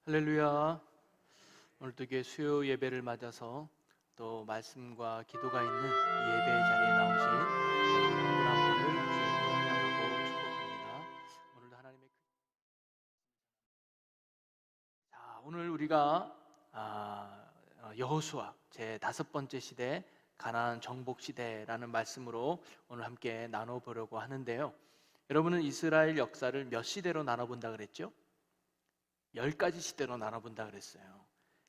할렐루야. 오늘도 이게 수요 예배를 맞아서 또 말씀과 기도가 있는 이 예배 자리에 나오신 여러분 한 분을 주의 환영하고 축복합니다. 오늘도 하나님의 오늘 우리가 여호수아 제 5번째 시대 가나안 정복 시대라는 말씀으로 오늘 함께 나눠보려고 하는데요. 여러분은 이스라엘 역사를 몇 시대로 나눠본다 그랬죠? 10가지 시대로 나눠본다 그랬어요.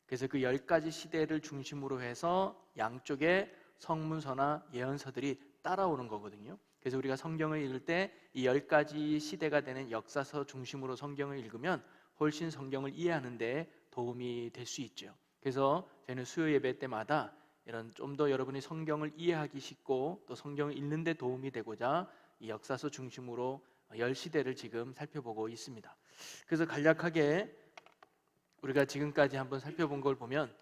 그래서 그 10가지 시대를 중심으로 해서 양쪽에 성문서나 예언서들이 따라오는 거거든요. 그래서 우리가 성경을 읽을 때 이 10가지 시대가 되는 역사서 중심으로 성경을 읽으면 훨씬 성경을 이해하는 데 도움이 될 수 있죠. 그래서 저희는 수요 예배 때마다 이런 좀 더 여러분이 성경을 이해하기 쉽고 또 성경을 읽는 데 도움이 되고자 이 역사서 중심으로 10시대를 지금 살펴보고 있습니다. 그래서 간략하게 우리가 지금까지 한번 살펴본 걸 보면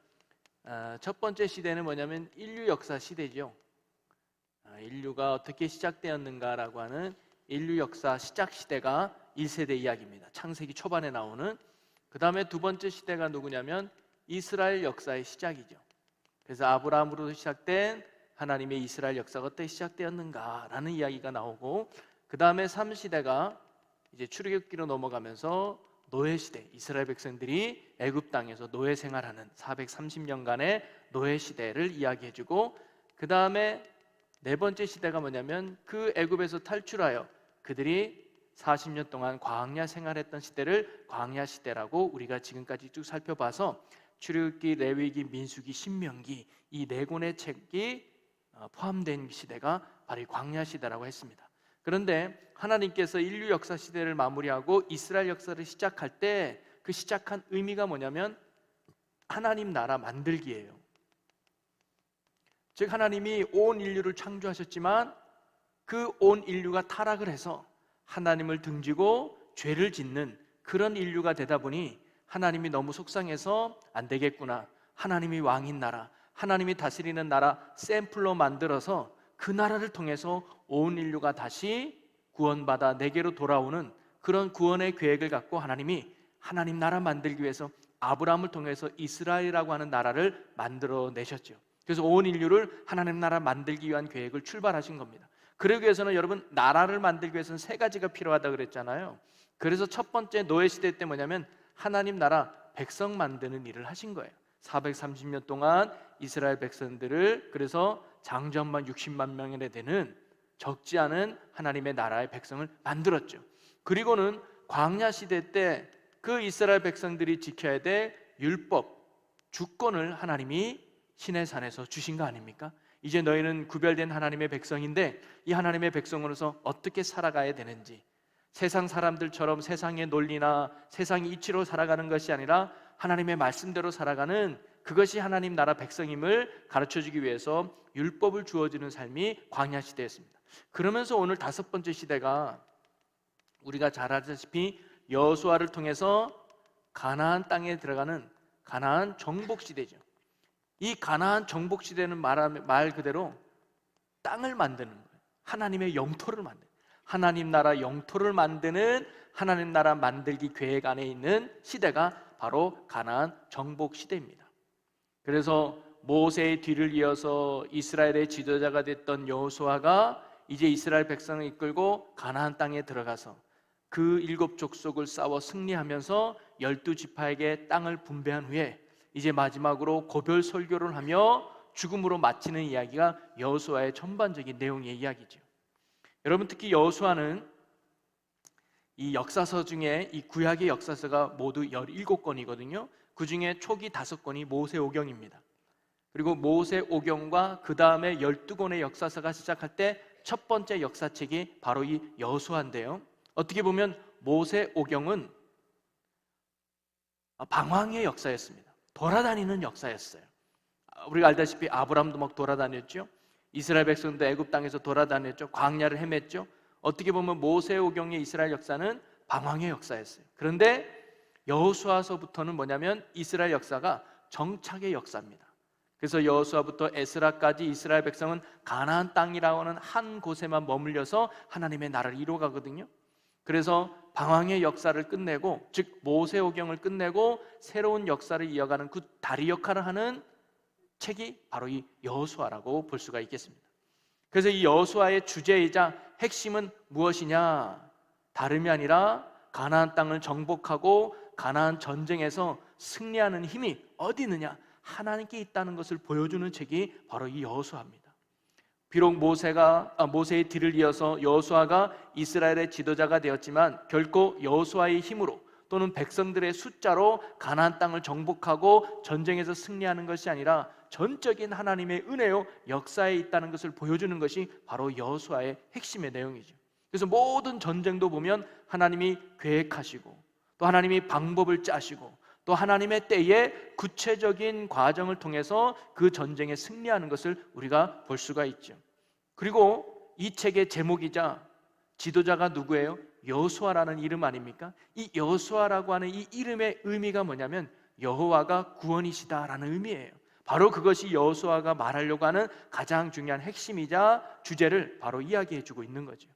첫 번째 시대는 뭐냐면 인류 역사 시대죠. 인류가 어떻게 시작되었는가라고 하는 인류 역사 시작 시대가 1세대 이야기입니다. 창세기 초반에 나오는. 그 다음에 두 번째 시대가 누구냐면 이스라엘 역사의 시작이죠. 그래서 아브라함으로 시작된 하나님의 이스라엘 역사가 어떻게 시작되었는가라는 이야기가 나오고, 그 다음에 3시대가 이제 출애굽기로 넘어가면서 노예 시대, 이스라엘 백성들이 애굽 땅에서 노예 생활하는 430년간의 노예 시대를 이야기해주고, 그 다음에 네 번째 시대가 뭐냐면 그 애굽에서 탈출하여 그들이 40년 동안 광야 생활했던 시대를 광야 시대라고 우리가 지금까지 쭉 살펴봐서 출애굽기, 레위기, 민수기, 신명기 이 네 권의 책이 포함된 시대가 바로 이 광야 시대라고 했습니다. 그런데 하나님께서 인류 역사 시대를 마무리하고 이스라엘 역사를 시작할 때 그 시작한 의미가 뭐냐면 하나님 나라 만들기예요. 즉 하나님이 온 인류를 창조하셨지만 그 온 인류가 타락을 해서 하나님을 등지고 죄를 짓는 그런 인류가 되다 보니 하나님이 너무 속상해서 안 되겠구나, 하나님이 왕인 나라, 하나님이 다스리는 나라 샘플로 만들어서 그 나라를 통해서 온 인류가 다시 구원받아 내게로 돌아오는 그런 구원의 계획을 갖고 하나님이 하나님 나라 만들기 위해서 아브라함을 통해서 이스라엘이라고 하는 나라를 만들어내셨죠. 그래서 온 인류를 하나님 나라 만들기 위한 계획을 출발하신 겁니다. 그러기 위해서는 여러분 나라를 만들기 위해서는 세 가지가 필요하다고 그랬잖아요. 그래서 첫 번째 노예 시대 때 뭐냐면 하나님 나라 백성 만드는 일을 하신 거예요. 430년 동안 이스라엘 백성들을, 그래서 장정만 60만 명이나 되는 적지 않은 하나님의 나라의 백성을 만들었죠. 그리고는 광야 시대 때 그 이스라엘 백성들이 지켜야 될 율법, 주권을 하나님이 시내산에서 주신 거 아닙니까? 이제 너희는 구별된 하나님의 백성인데 이 하나님의 백성으로서 어떻게 살아가야 되는지, 세상 사람들처럼 세상의 논리나 세상의 이치로 살아가는 것이 아니라 하나님의 말씀대로 살아가는 그것이 하나님 나라 백성임을 가르쳐주기 위해서 율법을 주어지는 삶이 광야 시대였습니다. 그러면서 오늘 5번째 시대가 우리가 잘 알다시피 여호수아를 통해서 가나안 땅에 들어가는 가나안 정복 시대죠. 이 가나안 정복 시대는 말 그대로 땅을 만드는 거예요. 하나님의 영토를 만드는, 하나님 나라 영토를 만드는 하나님 나라 만들기 계획 안에 있는 시대가 바로 가나안 정복 시대입니다. 그래서 모세의 뒤를 이어서 이스라엘의 지도자가 됐던 여호수아가 이제 이스라엘 백성을 이끌고 가나안 땅에 들어가서 그 7 족속을 싸워 승리하면서 12지파에게 땅을 분배한 후에 이제 마지막으로 고별 설교를 하며 죽음으로 마치는 이야기가 여호수아의 전반적인 내용의 이야기죠. 여러분, 특히 여호수아는 이 역사서 중에 이 구약의 역사서가 모두 17권이거든요. 그 중에 초기 5권이 모세오경입니다. 그리고 모세오경과 그 다음에 12권의 역사서가 시작할 때 첫 번째 역사책이 바로 이 여호수아인데요, 어떻게 보면 모세오경은 방황의 역사였습니다. 돌아다니는 역사였어요. 우리가 알다시피 아브라함도 막 돌아다녔죠. 이스라엘 백성도 애굽 땅에서 돌아다녔죠. 광야를 헤맸죠. 어떻게 보면 모세오경의 이스라엘 역사는 방황의 역사였어요. 그런데 여호수아서부터는 뭐냐면 이스라엘 역사가 정착의 역사입니다. 그래서 여호수아부터 에스라까지 이스라엘 백성은 가나안 땅이라고 하는 한 곳에만 머물려서 하나님의 나라를 이루어가거든요. 그래서 방황의 역사를 끝내고, 즉 모세오경을 끝내고 새로운 역사를 이어가는 그 다리 역할을 하는 책이 바로 이 여호수아라고 볼 수가 있겠습니다. 그래서 이 여호수아의 주제이자 핵심은 무엇이냐? 다름이 아니라 가나안 땅을 정복하고 가나안 전쟁에서 승리하는 힘이 어디 있느냐? 하나님께 있다는 것을 보여주는 책이 바로 이 여호수아입니다. 비록 모세의 뒤를 이어서 여호수아가 이스라엘의 지도자가 되었지만 결코 여호수아의 힘으로 또는 백성들의 숫자로 가나안 땅을 정복하고 전쟁에서 승리하는 것이 아니라 전적인 하나님의 은혜요 역사에 있다는 것을 보여주는 것이 바로 여호수아의 핵심의 내용이죠. 그래서 모든 전쟁도 보면 하나님이 계획하시고 또 하나님이 방법을 짜시고 또 하나님의 때에 구체적인 과정을 통해서 그 전쟁에 승리하는 것을 우리가 볼 수가 있죠. 그리고 이 책의 제목이자 지도자가 누구예요? 여호수아라는 이름 아닙니까? 이 여호수아라고 하는 이 이름의 의미가 뭐냐면 여호와가 구원이시다라는 의미예요. 바로 그것이 여호수아가 말하려고 하는 가장 중요한 핵심이자 주제를 바로 이야기해주고 있는 거죠.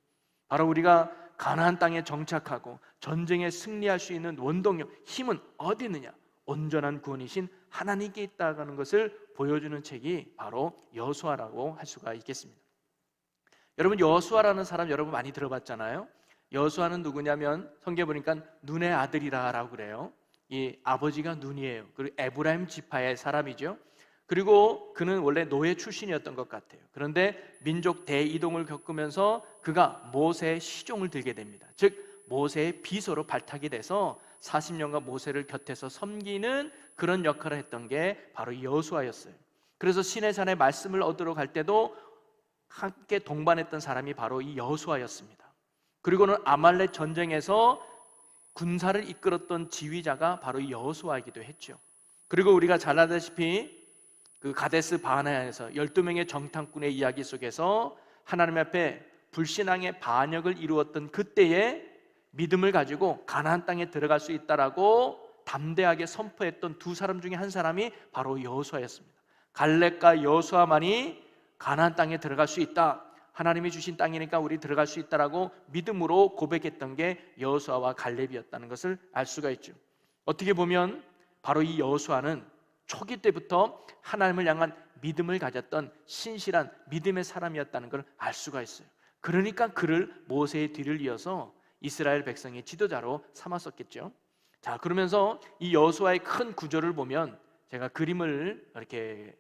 바로 우리가 가나안 땅에 정착하고 전쟁에 승리할 수 있는 원동력, 힘은 어디 있느냐? 온전한 구원이신 하나님께 있다는 것을 보여주는 책이 바로 여호수아라고 할 수가 있겠습니다. 여러분, 여호수아라는 사람 여러분 많이 들어봤잖아요. 여호수아는 누구냐면 성경에 보니까 눈의 아들이라고 그래요. 이 아버지가 눈이에요. 그리고 에브라임 지파의 사람이죠. 그리고 그는 원래 노예 출신이었던 것 같아요. 그런데 민족 대이동을 겪으면서 그가 모세의 시종을 들게 됩니다. 즉 모세의 비서로 발탁이 돼서 40년간 모세를 곁에서 섬기는 그런 역할을 했던 게 바로 이 여호수아였어요. 그래서 시내산의 말씀을 얻으러 갈 때도 함께 동반했던 사람이 바로 이 여호수아였습니다. 그리고는 아말렉 전쟁에서 군사를 이끌었던 지휘자가 바로 이 여호수아이기도 했죠. 그리고 우리가 잘 알다시피 그 가데스 바네아에서 12명의 정탐꾼의 이야기 속에서 하나님 앞에 불신앙의 반역을 이루었던 그때에 믿음을 가지고 가나안 땅에 들어갈 수 있다라고 담대하게 선포했던 두 사람 중에 한 사람이 바로 여호수아였습니다. 갈렙과 여호수아만이 가나안 땅에 들어갈 수 있다, 하나님이 주신 땅이니까 우리 들어갈 수 있다라고 믿음으로 고백했던 게 여호수아와 갈렙이었다는 것을 알 수가 있죠. 어떻게 보면 바로 이 여호수아는 초기 때부터 하나님을 향한 믿음을 가졌던 신실한 믿음의 사람이었다는 걸 알 수가 있어요. 그러니까 그를 모세의 뒤를 이어서 이스라엘 백성의 지도자로 삼았었겠죠. 자, 그러면서 이 여호수아의 큰 구조를 보면 제가 그림을 이렇게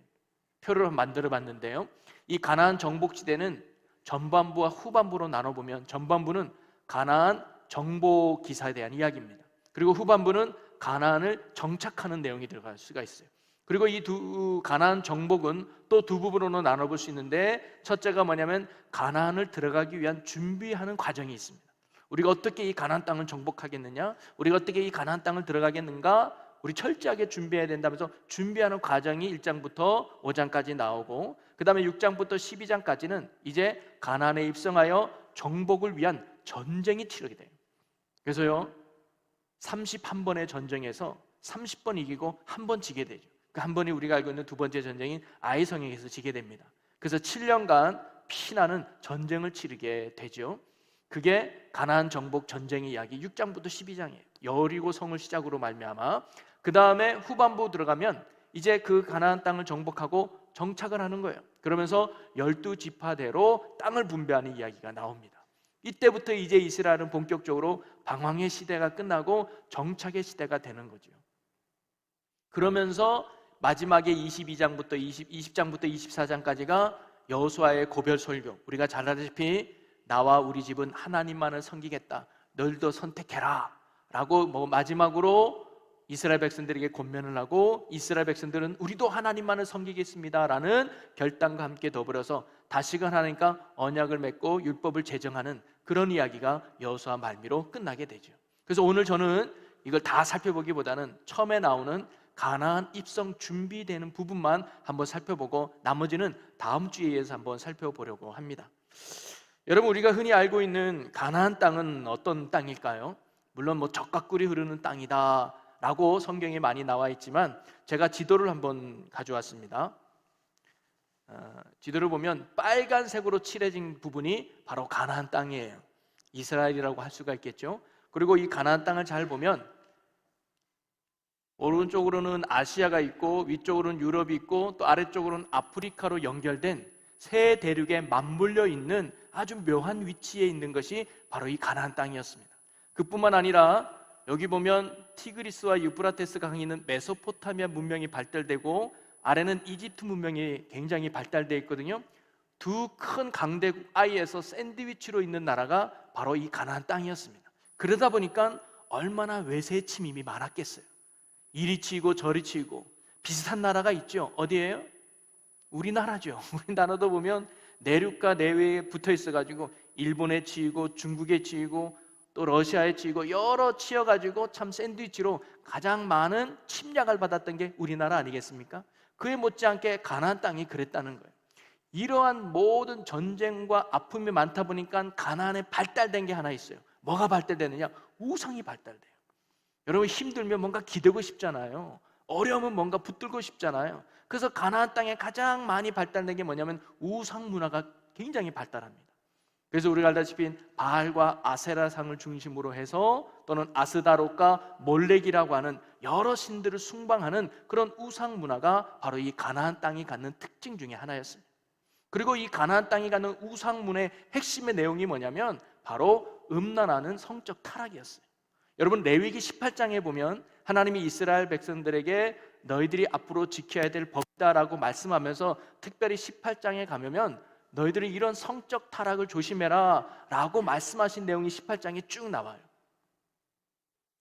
표를 만들어 봤는데요. 이 가나안 정복지대는 전반부와 후반부로 나눠보면 전반부는 가나안 정복 기사에 대한 이야기입니다. 그리고 후반부는 가나안을 정착하는 내용이 들어갈 수가 있어요. 그리고 이 두 가나안 정복은 또 두 부분으로 나눠볼 수 있는데, 첫째가 뭐냐면 가나안을 들어가기 위한 준비하는 과정이 있습니다. 우리가 어떻게 이 가나안 땅을 정복하겠느냐, 우리가 어떻게 이 가나안 땅을 들어가겠는가, 우리 철저하게 준비해야 된다면서 준비하는 과정이 1장부터 5장까지 나오고, 그 다음에 6장부터 12장까지는 이제 가나안에 입성하여 정복을 위한 전쟁이 치르게 돼요. 그래서요 31번의 전쟁에서 30번 이기고 한 번 지게 되죠. 그 한 번이 우리가 알고 있는 두 번째 전쟁인 아이성에게서 지게 됩니다. 그래서 7년간 피나는 전쟁을 치르게 되죠. 그게 가나안 정복 전쟁의 이야기 6장부터 12장이에요. 여리고 성을 시작으로 말미암아 그 다음에 후반부 들어가면 이제 그 가나안 땅을 정복하고 정착을 하는 거예요. 그러면서 12지파대로 땅을 분배하는 이야기가 나옵니다. 이때부터 이제 이스라엘은 본격적으로 방황의 시대가 끝나고 정착의 시대가 되는 거죠. 그러면서 마지막에 22장부터 20장부터 24장까지가 여호수아의 고별 설교, 우리가 잘 알다시피 나와 우리 집은 하나님만을 섬기겠다, 널도 선택해라 라고 마지막으로 이스라엘 백성들에게 권면을 하고, 이스라엘 백성들은 우리도 하나님만을 섬기겠습니다 라는 결단과 함께 더불어서 다시금 하나님과 언약을 맺고 율법을 제정하는 그런 이야기가 여호수아 말미로 끝나게 되죠. 그래서 오늘 저는 이걸 다 살펴보기보다는 처음에 나오는 가나안 입성 준비되는 부분만 한번 살펴보고 나머지는 다음 주에 의해서 한번 살펴보려고 합니다. 여러분, 우리가 흔히 알고 있는 가나안 땅은 어떤 땅일까요? 물론 젖과 꿀이 흐르는 땅이다 라고 성경에 많이 나와 있지만 제가 지도를 한번 가져왔습니다. 지도를 보면 빨간색으로 칠해진 부분이 바로 가나안 땅이에요. 이스라엘이라고 할 수가 있겠죠. 그리고 이 가나안 땅을 잘 보면 오른쪽으로는 아시아가 있고 위쪽으로는 유럽이 있고 또 아래쪽으로는 아프리카로 연결된 세 대륙에 맞물려 있는 아주 묘한 위치에 있는 것이 바로 이 가나안 땅이었습니다. 그뿐만 아니라 여기 보면 티그리스와 유프라테스 강이 있는 메소포타미아 문명이 발달되고 아래는 이집트 문명이 굉장히 발달되어 있거든요. 두 큰 강대국 아이에서 샌드위치로 있는 나라가 바로 이 가나안 땅이었습니다. 그러다 보니까 얼마나 외세의 침입이 많았겠어요. 이리 치이고 저리 치이고 비슷한 나라가 있죠. 어디예요? 우리나라죠. 우리나라도 보면 내륙과 내외에 붙어 있어가지고 일본에 치이고 중국에 치이고 또 러시아에 치이고 여러 치여가지고 참 샌드위치로 가장 많은 침략을 받았던 게 우리나라 아니겠습니까? 그에 못지않게 가나안 땅이 그랬다는 거예요. 이러한 모든 전쟁과 아픔이 많다 보니까 가나안에 발달된 게 하나 있어요. 뭐가 발달되느냐? 우상이 발달돼요. 여러분 힘들면 뭔가 기대고 싶잖아요. 어려우면 뭔가 붙들고 싶잖아요. 그래서 가나안 땅에 가장 많이 발달된 게 뭐냐면 우상 문화가 굉장히 발달합니다. 그래서 우리가 알다시피 바알과 아세라상을 중심으로 해서 또는 아스다롯과 몰렉이라고 하는 여러 신들을 숭방하는 그런 우상 문화가 바로 이 가나안 땅이 갖는 특징 중에 하나였습니다. 그리고 이 가나안 땅이 갖는 우상 문화의 핵심의 내용이 뭐냐면 바로 음란하는 성적 타락이었어요. 여러분 레위기 18장에 보면 하나님이 이스라엘 백성들에게 너희들이 앞으로 지켜야 될 법이다라고 말씀하면서 특별히 18장에 가면 너희들이 이런 성적 타락을 조심해라 라고 말씀하신 내용이 18장에 쭉 나와요.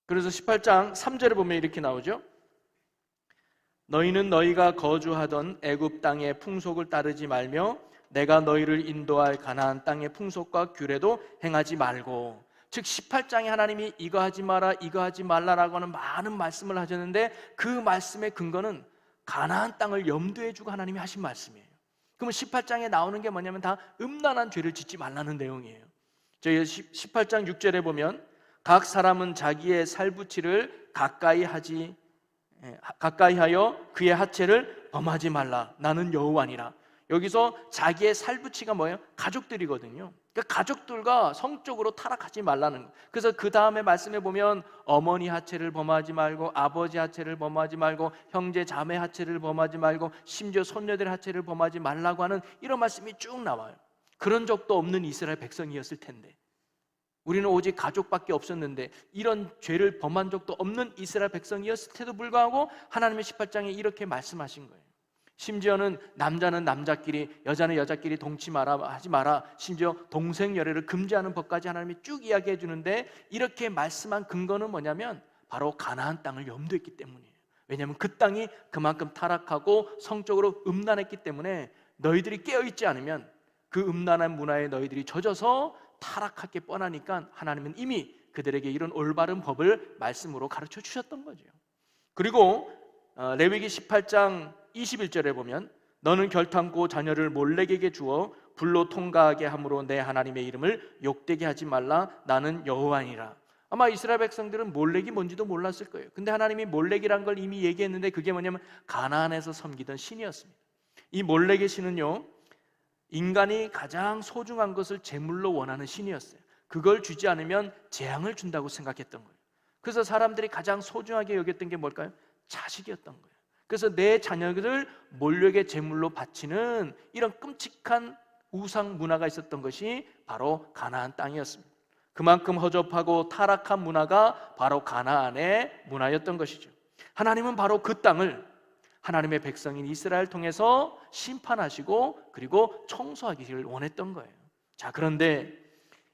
그래서 18장 3절에 보면 이렇게 나오죠. 너희는 너희가 거주하던 애굽 땅의 풍속을 따르지 말며 내가 너희를 인도할 가나안 땅의 풍속과 규례도 행하지 말고, 즉 18장에 하나님이 이거 하지 마라 이거 하지 말라라고 하는 많은 말씀을 하셨는데 그 말씀의 근거는 가나안 땅을 염두에 두고 하나님이 하신 말씀이에요. 그러면 18장에 나오는 게 뭐냐면 다 음란한 죄를 짓지 말라는 내용이에요. 저희 18장 6절에 보면 각 사람은 자기의 살부치를 가까이 하여 그의 하체를 범하지 말라. 나는 여호와니라. 여기서 자기의 살부치가 뭐예요? 가족들이거든요. 그러니까 가족들과 성적으로 타락하지 말라는 거예요. 그래서 그 다음에 말씀해 보면 어머니 하체를 범하지 말고 아버지 하체를 범하지 말고 형제 자매 하체를 범하지 말고 심지어 손녀들 하체를 범하지 말라고 하는 이런 말씀이 쭉 나와요. 그런 적도 없는 이스라엘 백성이었을 텐데, 우리는 오직 가족밖에 없었는데 이런 죄를 범한 적도 없는 이스라엘 백성이었을 때도 불구하고 하나님의 18장에 이렇게 말씀하신 거예요. 심지어는 남자는 남자끼리 여자는 여자끼리 동치 마라 하지 마라, 심지어 동생열애를 금지하는 법까지 하나님이 쭉 이야기해 주는데 이렇게 말씀한 근거는 뭐냐면 바로 가나안 땅을 염두했기 때문이에요. 왜냐하면 그 땅이 그만큼 타락하고 성적으로 음란했기 때문에 너희들이 깨어있지 않으면 그 음란한 문화에 너희들이 젖어서 타락할 게 뻔하니까 하나님은 이미 그들에게 이런 올바른 법을 말씀으로 가르쳐 주셨던 거죠. 그리고 레위기 18장 21절에 보면 너는 결탄코 자녀를 몰렉에게 주어 불로 통과하게 함으로 내 하나님의 이름을 욕되게 하지 말라. 나는 여호와니라. 아마 이스라엘 백성들은 몰렉이 뭔지도 몰랐을 거예요. 근데 하나님이 몰렉이란 걸 이미 얘기했는데 그게 뭐냐면 가나안에서 섬기던 신이었습니다. 이 몰렉의 신은요, 인간이 가장 소중한 것을 제물로 원하는 신이었어요. 그걸 주지 않으면 재앙을 준다고 생각했던 거예요. 그래서 사람들이 가장 소중하게 여겼던 게 뭘까요? 자식이었던 거예요. 그래서 내 자녀들을 몰렉의 제물로 바치는 이런 끔찍한 우상 문화가 있었던 것이 바로 가나안 땅이었습니다. 그만큼 허접하고 타락한 문화가 바로 가나안의 문화였던 것이죠. 하나님은 바로 그 땅을 하나님의 백성인 이스라엘 통해서 심판하시고 그리고 청소하기를 원했던 거예요. 자, 그런데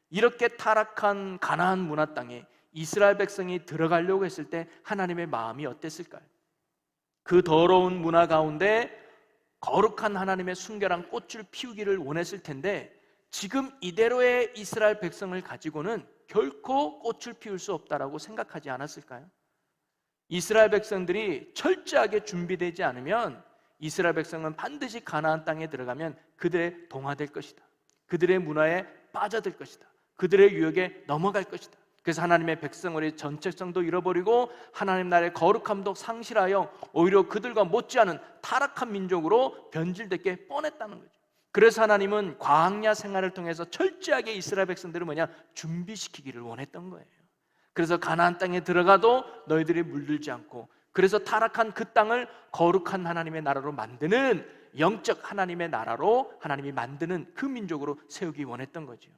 이렇게 타락한 가나안 문화 땅에 이스라엘 백성이 들어가려고 했을 때 하나님의 마음이 어땠을까요? 그 더러운 문화 가운데 거룩한 하나님의 순결한 꽃을 피우기를 원했을 텐데 지금 이대로의 이스라엘 백성을 가지고는 결코 꽃을 피울 수 없다라고 생각하지 않았을까요? 이스라엘 백성들이 철저하게 준비되지 않으면 이스라엘 백성은 반드시 가나안 땅에 들어가면 그들의 동화될 것이다. 그들의 문화에 빠져들 것이다. 그들의 유혹에 넘어갈 것이다. 그래서 하나님의 백성의 전체성도 잃어버리고 하나님 나라의 거룩함도 상실하여 오히려 그들과 못지않은 타락한 민족으로 변질되게 뻔했다는 거죠. 그래서 하나님은 광야 생활을 통해서 철저하게 이스라엘 백성들을 준비시키기를 원했던 거예요. 그래서 가나안 땅에 들어가도 너희들이 물들지 않고, 그래서 타락한 그 땅을 거룩한 하나님의 나라로 만드는, 영적 하나님의 나라로 하나님이 만드는 그 민족으로 세우기 원했던 거죠.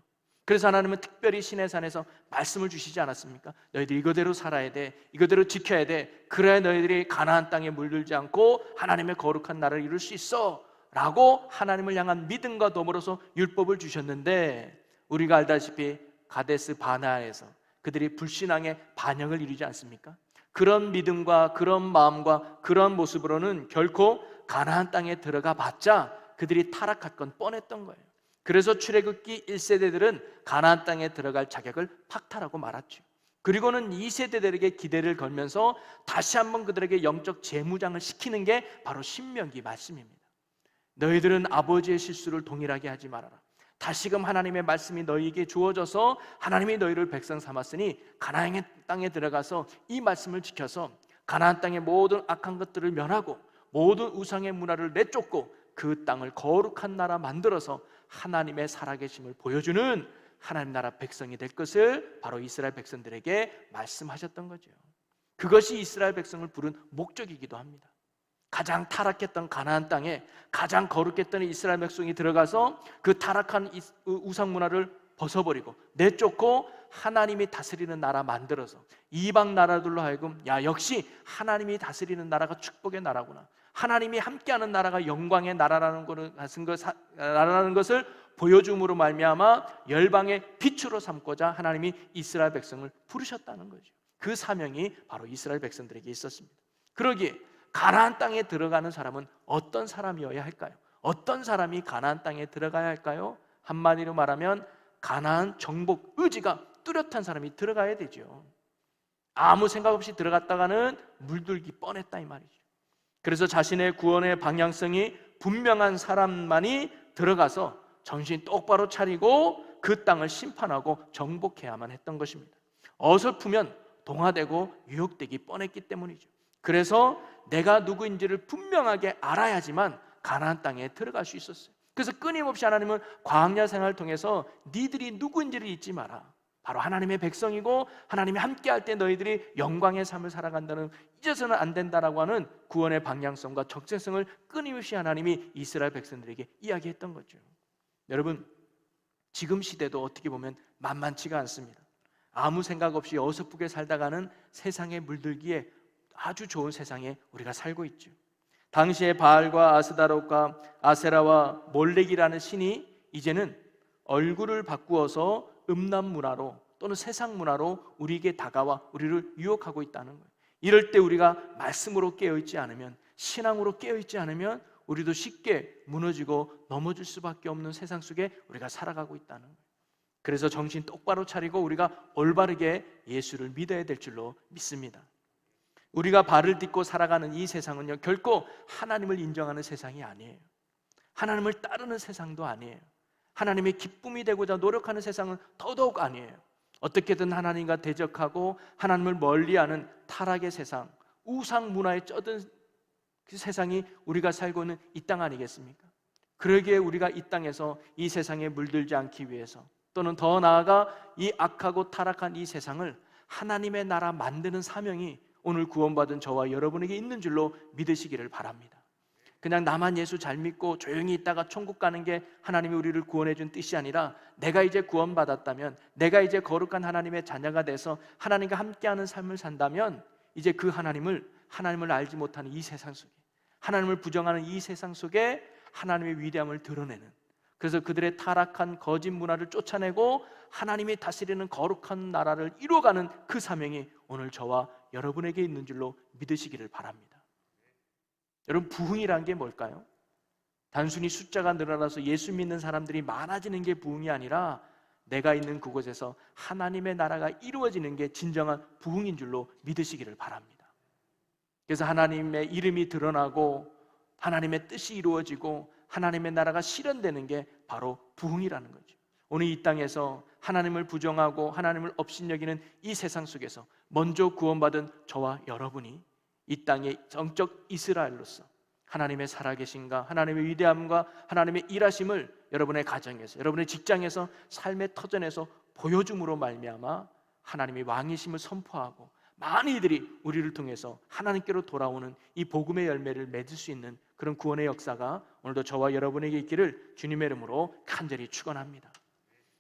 그래서 하나님은 특별히 시내산에서 말씀을 주시지 않았습니까? 너희들 이거대로 살아야 돼, 이거대로 지켜야 돼, 그래야 너희들이 가나안 땅에 물들지 않고 하나님의 거룩한 나라를 이룰 수 있어 라고 하나님을 향한 믿음과 더불어서 율법을 주셨는데, 우리가 알다시피 가데스 바네아에서 그들이 불신앙의 반영을 이루지 않습니까? 그런 믿음과 그런 마음과 그런 모습으로는 결코 가나안 땅에 들어가 봤자 그들이 타락할 건 뻔했던 거예요. 그래서 출애굽기 1세대들은 가나안 땅에 들어갈 자격을 박탈하고 말았죠. 그리고는 2세대들에게 기대를 걸면서 다시 한번 그들에게 영적 재무장을 시키는 게 바로 신명기 말씀입니다. 너희들은 아버지의 실수를 동일하게 하지 말아라. 다시금 하나님의 말씀이 너희에게 주어져서 하나님이 너희를 백성 삼았으니 가나안 땅에 들어가서 이 말씀을 지켜서 가나안 땅의 모든 악한 것들을 면하고 모든 우상의 문화를 내쫓고 그 땅을 거룩한 나라 만들어서 하나님의 살아계심을 보여주는 하나님 나라 백성이 될 것을 바로 이스라엘 백성들에게 말씀하셨던 거죠. 그것이 이스라엘 백성을 부른 목적이기도 합니다. 가장 타락했던 가나안 땅에 가장 거룩했던 이스라엘 백성이 들어가서 그 타락한 우상 문화를 벗어버리고 내쫓고 하나님이 다스리는 나라 만들어서 이방 나라들로 하여금 야, 역시 하나님이 다스리는 나라가 축복의 나라구나, 하나님이 함께하는 나라가 영광의 나라라는 것을 보여줌으로 말미암아 열방의 빛으로 삼고자 하나님이 이스라엘 백성을 부르셨다는 거죠. 그 사명이 바로 이스라엘 백성들에게 있었습니다. 그러기에 가나안 땅에 들어가는 사람은 어떤 사람이어야 할까요? 어떤 사람이 가나안 땅에 들어가야 할까요? 한마디로 말하면 가나안 정복 의지가 뚜렷한 사람이 들어가야 되죠. 아무 생각 없이 들어갔다가는 물들기 뻔했다 이 말이죠. 그래서 자신의 구원의 방향성이 분명한 사람만이 들어가서 정신 똑바로 차리고 그 땅을 심판하고 정복해야만 했던 것입니다. 어설프면 동화되고 유혹되기 뻔했기 때문이죠. 그래서 내가 누구인지를 분명하게 알아야지만 가나안 땅에 들어갈 수 있었어요. 그래서 끊임없이 하나님은 광야 생활을 통해서 니들이 누구인지를 잊지 마라, 바로 하나님의 백성이고 하나님이 함께할 때 너희들이 영광의 삶을 살아간다는, 잊어서는 안 된다라고 하는 구원의 방향성과 적재성을 끊임없이 하나님이 이스라엘 백성들에게 이야기했던 거죠. 여러분, 지금 시대도 어떻게 보면 만만치가 않습니다. 아무 생각 없이 어설프게 살다가는 세상에 물들기에 아주 좋은 세상에 우리가 살고 있죠. 당시에 바알과 아스다롯과 아세라와 몰렉이라는 신이 이제는 얼굴을 바꾸어서 음란 문화로 또는 세상 문화로 우리에게 다가와 우리를 유혹하고 있다는 거예요. 이럴 때 우리가 말씀으로 깨어있지 않으면, 신앙으로 깨어있지 않으면 우리도 쉽게 무너지고 넘어질 수밖에 없는 세상 속에 우리가 살아가고 있다는 거예요. 그래서 정신 똑바로 차리고 우리가 올바르게 예수를 믿어야 될 줄로 믿습니다. 우리가 발을 딛고 살아가는 이 세상은요, 결코 하나님을 인정하는 세상이 아니에요. 하나님을 따르는 세상도 아니에요. 하나님의 기쁨이 되고자 노력하는 세상은 더더욱 아니에요. 어떻게든 하나님과 대적하고 하나님을 멀리하는 타락의 세상, 우상 문화에 쩌든 그 세상이 우리가 살고 있는 이 땅 아니겠습니까? 그러기에 우리가 이 땅에서 이 세상에 물들지 않기 위해서, 또는 더 나아가 이 악하고 타락한 이 세상을 하나님의 나라 만드는 사명이 오늘 구원받은 저와 여러분에게 있는 줄로 믿으시기를 바랍니다. 그냥 나만 예수 잘 믿고 조용히 있다가 천국 가는 게 하나님이 우리를 구원해 준 뜻이 아니라, 내가 이제 구원받았다면, 내가 이제 거룩한 하나님의 자녀가 돼서 하나님과 함께하는 삶을 산다면 이제 그 하나님을 알지 못하는 이 세상 속에, 하나님을 부정하는 이 세상 속에 하나님의 위대함을 드러내는, 그래서 그들의 타락한 거짓 문화를 쫓아내고 하나님이 다스리는 거룩한 나라를 이루어가는 그 사명이 오늘 저와 여러분에게 있는 줄로 믿으시기를 바랍니다. 여러분, 부흥이란 게 뭘까요? 단순히 숫자가 늘어나서 예수 믿는 사람들이 많아지는 게 부흥이 아니라 내가 있는 그곳에서 하나님의 나라가 이루어지는 게 진정한 부흥인 줄로 믿으시기를 바랍니다. 그래서 하나님의 이름이 드러나고 하나님의 뜻이 이루어지고 하나님의 나라가 실현되는 게 바로 부흥이라는 거죠. 오늘 이 땅에서 하나님을 부정하고 하나님을 업신여기는 이 세상 속에서 먼저 구원받은 저와 여러분이 이 땅의 정적 이스라엘로서 하나님의 살아계신가, 하나님의 위대함과 하나님의 일하심을 여러분의 가정에서, 여러분의 직장에서, 삶의 터전에서 보여줌으로 말미암아 하나님의 왕이심을 선포하고 많은 이들이 우리를 통해서 하나님께로 돌아오는 이 복음의 열매를 맺을 수 있는 그런 구원의 역사가 오늘도 저와 여러분에게 있기를 주님의 이름으로 간절히 축원합니다.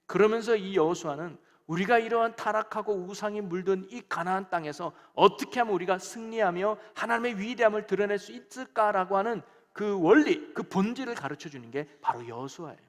그러면서 이 여호수아는 우리가 이러한 타락하고 우상이 물든 이 가나안 땅에서 어떻게 하면 우리가 승리하며 하나님의 위대함을 드러낼 수 있을까라고 하는 그 원리, 그 본질을 가르쳐 주는 게 바로 여호수아예요.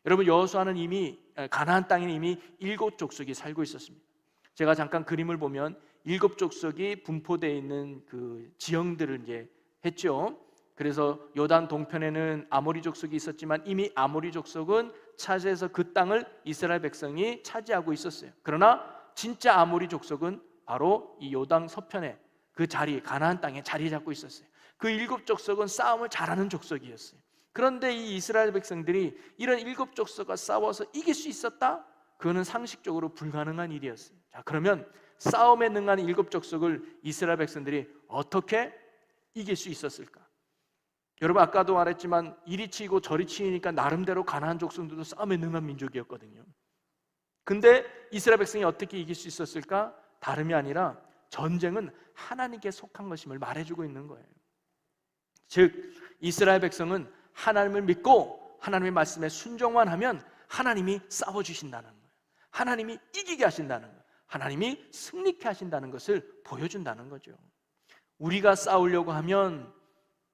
여러분, 여호수아는 이미 가나안 땅에 이미 7 족속이 살고 있었습니다. 제가 잠깐 그림을 보면 7 족속이 분포되어 있는 그 지형들을 이제 했죠. 그래서 요단 동편에는 아모리 족속이 있었지만 이미 아모리 족속은 차지해서 그 땅을 이스라엘 백성이 차지하고 있었어요. 그러나 진짜 아모리 족속은 바로 이 요단 서편에 그 자리, 가나안 땅에 자리 잡고 있었어요. 그 7 족속은 싸움을 잘하는 족속이었어요. 그런데 이 이스라엘 백성들이 이런 7 족속과 싸워서 이길 수 있었다? 그거는 상식적으로 불가능한 일이었어요. 자, 그러면 싸움에 능한 7 족속을 이스라엘 백성들이 어떻게 이길 수 있었을까? 여러분, 아까도 말했지만 이리 치고 저리 치니까 나름대로 가나안 족속들도 싸움에 능한 민족이었거든요. 근데 이스라엘 백성이 어떻게 이길 수 있었을까? 다름이 아니라 전쟁은 하나님께 속한 것임을 말해주고 있는 거예요. 즉, 이스라엘 백성은 하나님을 믿고 하나님의 말씀에 순종만 하면 하나님이 싸워주신다는 거예요. 하나님이 이기게 하신다는 거예요. 하나님이 승리케 하신다는 것을 보여준다는 거죠. 우리가 싸우려고 하면